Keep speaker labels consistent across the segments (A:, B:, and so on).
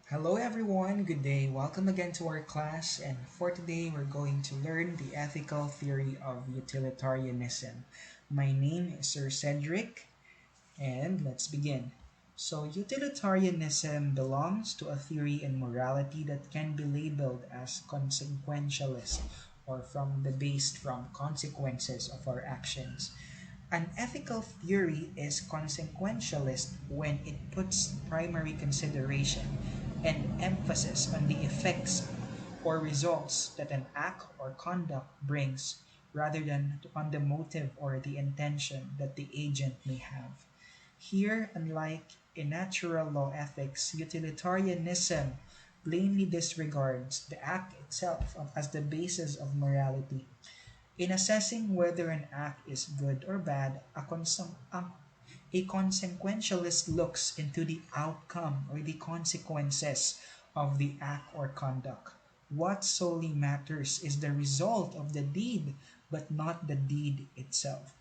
A: Hello everyone, good day. Welcome again to our class, and for today we're going to learn the ethical theory of utilitarianism. My name is Sir Cedric, and let's begin. So, utilitarianism belongs to a theory in morality that can be labeled as consequentialist or based from consequences of our actions. An ethical theory is consequentialist when it puts primary consideration and emphasis on the effects or results that an act or conduct brings rather than on the motive or the intention that the agent may have. Here, unlike in natural law ethics, utilitarianism plainly disregards the act itself as the basis of morality. In assessing whether an act is good or bad, a consequentialist looks into the outcome or the consequences of the act or conduct. What solely matters is the result of the deed, but not the deed itself.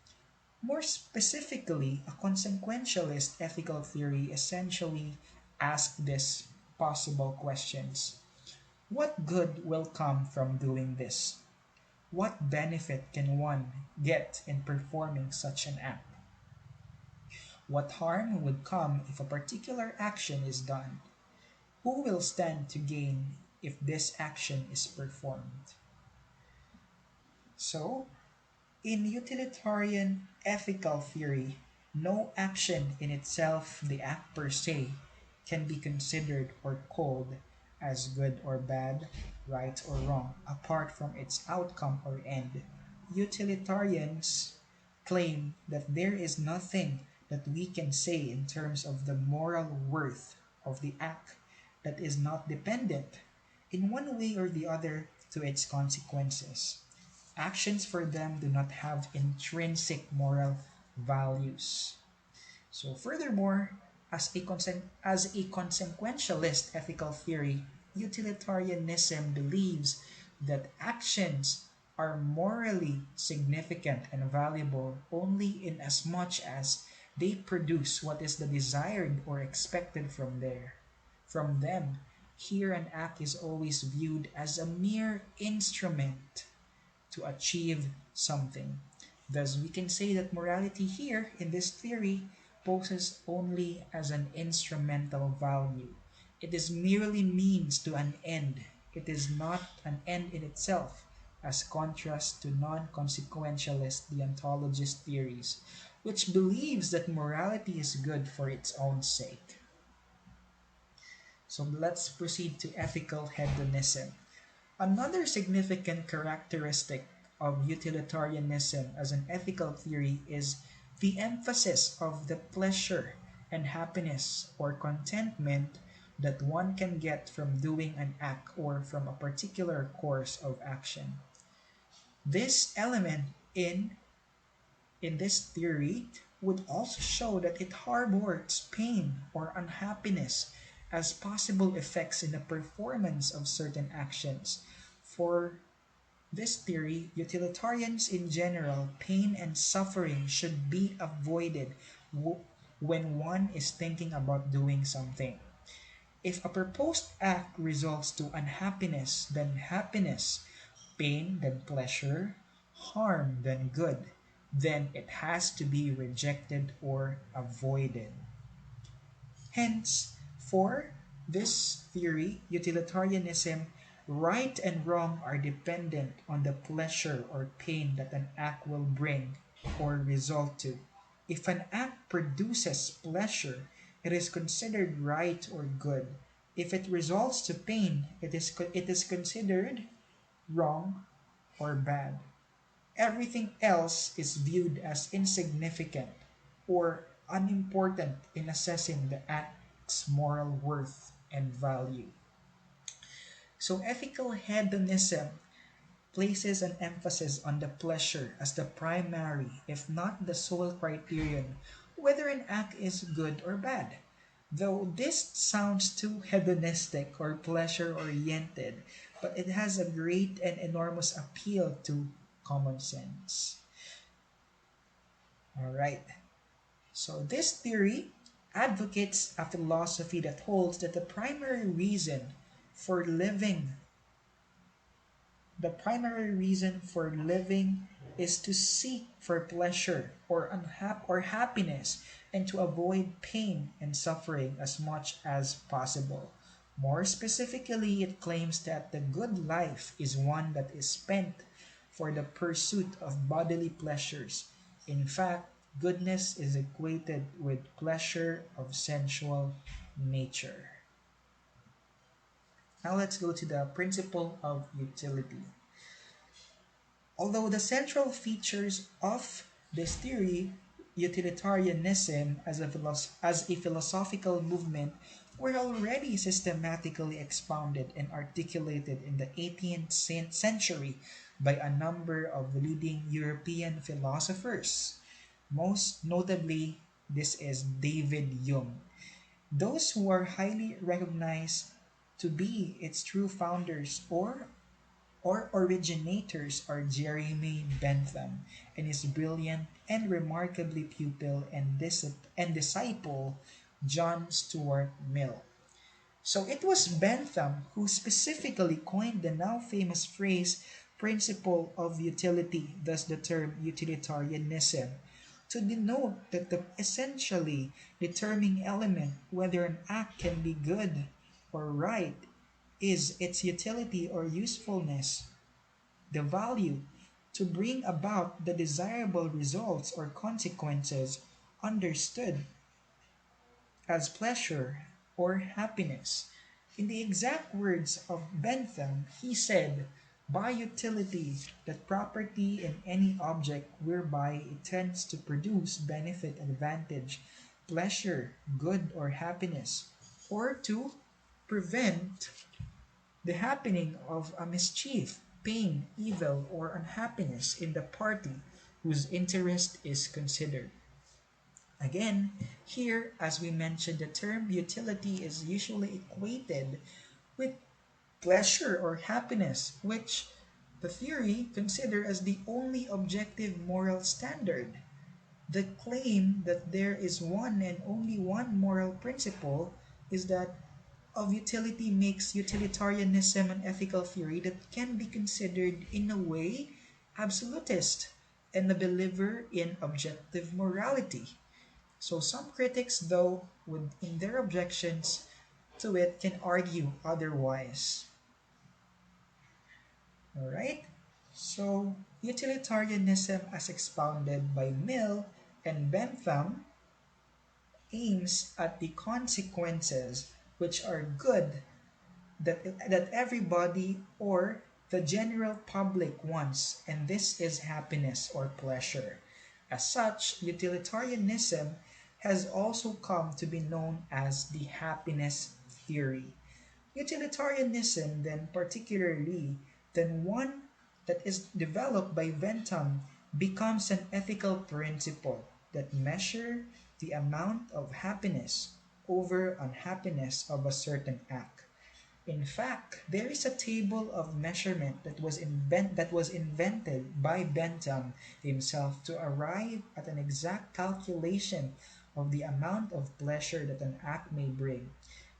A: More specifically, a consequentialist ethical theory essentially asks these possible questions. What good will come from doing this? What benefit can one get in performing such an act? What harm would come if a particular action is done? Who will stand to gain if this action is performed? So, in utilitarian ethical theory, no action in itself, the act per se, can be considered or called as good or bad, right or wrong, apart from its outcome or end. Utilitarians claim that there is nothing that we can say in terms of the moral worth of the act that is not dependent, in one way or the other, to its consequences. Actions for them do not have intrinsic moral values. So, furthermore, as a consequentialist ethical theory, utilitarianism believes that actions are morally significant and valuable only in as much as they produce what is the desired or expected from them. Here, an act is always viewed as a mere instrument to achieve something. Thus, we can say that morality here in this theory poses only as an instrumental value. It is merely means to an end. It is not an end in itself, as contrast to non-consequentialist deontologist theories, which believes that morality is good for its own sake. So let's proceed to ethical hedonism. Another significant characteristic of utilitarianism as an ethical theory is the emphasis of the pleasure and happiness or contentment that one can get from doing an act or from a particular course of action. This element in this theory would also show that it harbors pain or unhappiness as possible effects in the performance of certain actions. For this theory, utilitarians in general, pain and suffering should be avoided when one is thinking about doing something. If a proposed act results to unhappiness, then happiness, pain, then pleasure, harm, then good, then it has to be rejected or avoided. Hence, for this theory, utilitarianism, right and wrong are dependent on the pleasure or pain that an act will bring or result to. If an act produces pleasure, it is considered right or good. If it results to pain, it is considered wrong or bad. Everything else is viewed as insignificant or unimportant in assessing the act's moral worth and value. So, ethical hedonism places an emphasis on the pleasure as the primary, if not the sole criterion, whether an act is good or bad. Though this sounds too hedonistic or pleasure oriented, but it has a great and enormous appeal to common sense. All right. So, this theory advocates a philosophy that holds that for living the primary reason for living is to seek for pleasure or happiness and to avoid pain and suffering as much as possible. More specifically, it claims that the good life is one that is spent for the pursuit of bodily pleasures. In fact, goodness is equated with pleasure of sensual nature. Now let's go to the principle of utility. Although the central features of this theory, utilitarianism as a philosophical movement, were already systematically expounded and articulated in the 18th century by a number of leading European philosophers. Most notably, this is David Hume. Those who are highly recognized to be its true founders or originators are Jeremy Bentham and his brilliant and remarkably pupil and disciple John Stuart Mill. So it was Bentham who specifically coined the now famous phrase principle of utility, thus the term utilitarianism, to denote that the essentially determining element whether an act can be good or right is its utility or usefulness, the value to bring about the desirable results or consequences understood as pleasure or happiness. In the exact words of Bentham, he said, by utility, that property in any object whereby it tends to produce benefit, advantage, pleasure, good, or happiness, or to prevent the happening of a mischief, pain, evil, or unhappiness in the party whose interest is considered. Again, here, as we mentioned, the term utility is usually equated with pleasure or happiness, which the theory consider as the only objective moral standard. The claim that there is one and only one moral principle is that of utility makes utilitarianism an ethical theory that can be considered in a way absolutist and a believer in objective morality. So some critics, though, would in their objections to it can argue otherwise. Alright? So utilitarianism as expounded by Mill and Bentham aims at the consequences which are good that everybody or the general public wants, and this is happiness or pleasure. As such, utilitarianism has also come to be known as the happiness theory. Utilitarianism, then particularly, then one that is developed by Bentham, becomes an ethical principle that measure the amount of happiness over unhappiness of a certain act. In fact, there is a table of measurement that was invented by Bentham himself to arrive at an exact calculation of the amount of pleasure that an act may bring.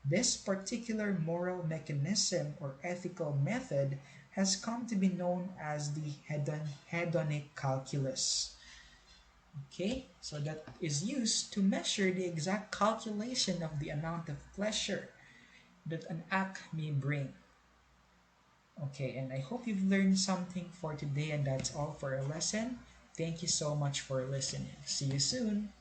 A: This particular moral mechanism or ethical method has come to be known as the hedonic calculus. Okay, so that is used to measure the exact calculation of the amount of pleasure that an act may bring. Okay, and I hope you've learned something for today, and that's all for our lesson. Thank you so much for listening. See you soon.